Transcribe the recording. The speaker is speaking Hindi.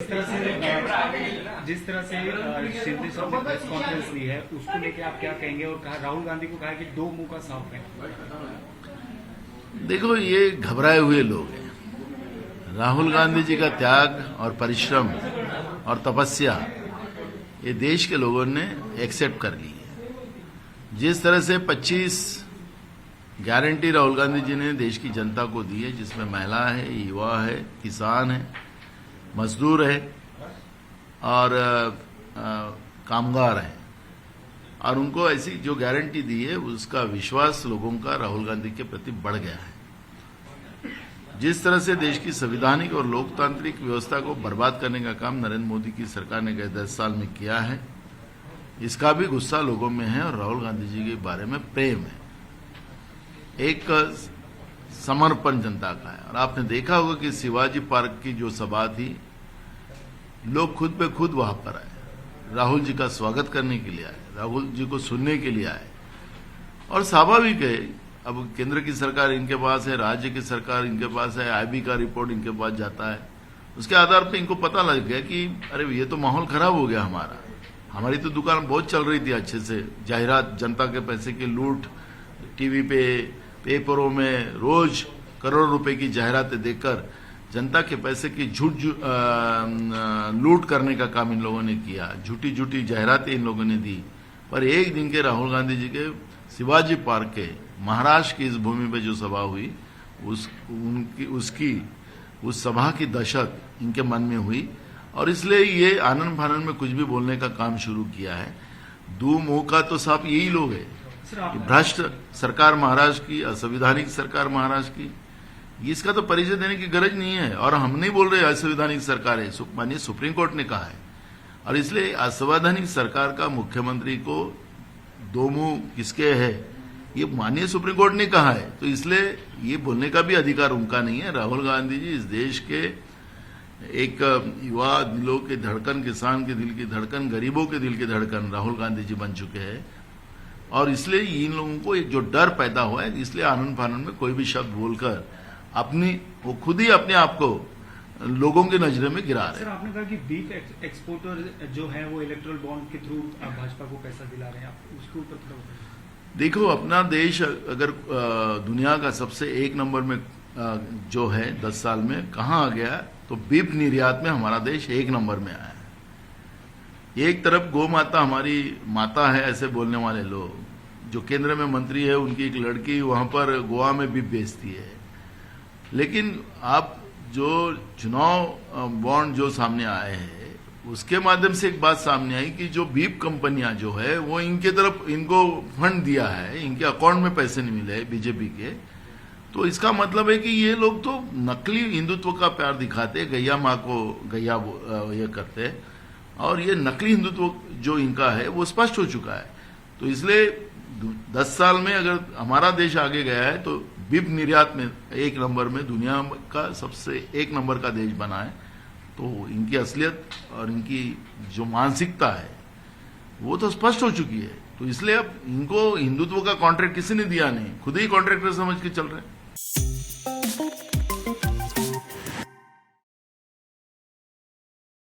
जिस तरह से शिंदे साहब ने प्रेस कॉन्फ्रेंस ली है उसको लेके आप क्या कहेंगे, और कहा राहुल गांधी को कहा कि दो मुंह का साफ है। देखो, ये घबराए हुए लोग हैं। राहुल गांधी जी का त्याग और परिश्रम और तपस्या ये देश के लोगों ने एक्सेप्ट कर ली है। जिस तरह से 25 गारंटी राहुल गांधी जी ने देश की जनता को दी है, जिसमें महिला है, युवा है, किसान है, मजदूर है और कामगार है, और उनको ऐसी जो गारंटी दी है उसका विश्वास लोगों का राहुल गांधी के प्रति बढ़ गया है। जिस तरह से देश की संवैधानिक और लोकतांत्रिक व्यवस्था को बर्बाद करने का काम नरेंद्र मोदी की सरकार ने गए 10 साल में किया है, इसका भी गुस्सा लोगों में है और राहुल गांधी जी के बारे में प्रेम है, एक समर्पण जनता का है। और आपने देखा होगा कि शिवाजी पार्क की जो सभा थी, लोग खुद पे खुद वहां पर आए, राहुल जी का स्वागत करने के लिए आए, राहुल जी को सुनने के लिए आए। और स्वाभाविक है, अब केंद्र की सरकार इनके पास है, राज्य की सरकार इनके पास है, आईबी का रिपोर्ट इनके पास जाता है, उसके आधार पर इनको पता लग गया कि अरे ये तो माहौल खराब हो गया हमारी तो दुकान बहुत चल रही थी अच्छे से, जाहिरात, जनता के पैसे की लूट, टीवी पे, पेपरों में रोज करोड़ों रुपए की जाहिरातें देकर जनता के पैसे की लूट करने का काम इन लोगों ने किया, झूठी झूठी जाहिरातें इन लोगों ने दी। पर एक दिन के राहुल गांधी जी के शिवाजी पार्क के महाराष्ट्र की इस भूमि पे जो सभा हुई, उस सभा की दहशत इनके मन में हुई और इसलिए ये आनंद फानंद में कुछ भी बोलने का काम शुरू किया है। दो मुंह का तो साफ यही लोग है। भ्रष्ट सरकार महाराष्ट्र की, असंवैधानिक सरकार महाराष्ट्र की, इसका तो परिचय देने की गरज नहीं है। और हम नहीं बोल रहे असंवैधानिक सरकार है, माननीय सुप्रीम कोर्ट ने कहा है। और इसलिए असंवैधानिक सरकार का मुख्यमंत्री को दो मुंह किसके है, ये माननीय सुप्रीम कोर्ट ने कहा है, तो इसलिए ये बोलने का भी अधिकार उनका नहीं है। राहुल गांधी जी इस देश के एक युवा दिलों के धड़कन, किसान के दिल की धड़कन, गरीबों के दिल की धड़कन राहुल गांधी जी बन चुके हैं। और इसलिए इन लोगों को एक जो डर पैदा हुआ है, इसलिए आनंद फानंद में कोई भी शब्द बोलकर वो खुद ही अपने आप को लोगों की नजरों में गिरा रहे हैं। सर, आपने कहा कि बीफ एक्सपोर्टर जो है वो इलेक्ट्रल बॉन्ड के थ्रू भाजपा को पैसा दिला रहे हैं, आप उसके ऊपर थोड़ा। देखो, अपना देश अगर दुनिया का सबसे एक नंबर में जो है 10 साल में कहाँ आ गया, तो बीफ निर्यात में हमारा देश 1 नंबर में आया है। एक तरफ गौ माता हमारी माता है ऐसे बोलने वाले लोग, जो केंद्र में मंत्री है उनकी एक लड़की वहां पर गोवा में बीफ बेचती है। लेकिन आप जो चुनाव बॉन्ड जो सामने आए हैं उसके माध्यम से एक बात सामने आई कि जो बीफ कंपनियां जो है वो इनके तरफ इनको फंड दिया है, इनके अकाउंट में पैसे नहीं मिले बीजेपी के। तो इसका मतलब है कि ये लोग तो नकली हिंदुत्व का प्यार दिखाते, गैया माँ को गैया ये करते, और ये नकली हिंदुत्व जो इनका है वो स्पष्ट हो चुका है। तो इसलिए 10 साल में अगर हमारा देश आगे गया है तो बीफ निर्यात में 1 नंबर में, दुनिया का सबसे 1 नंबर का देश बना है। तो इनकी असलियत और इनकी जो मानसिकता है वो तो स्पष्ट हो चुकी है। तो इसलिए अब इनको हिंदुत्व का कॉन्ट्रैक्ट किसी ने दिया नहीं, खुद ही कॉन्ट्रैक्टर समझ के चल रहे हैं।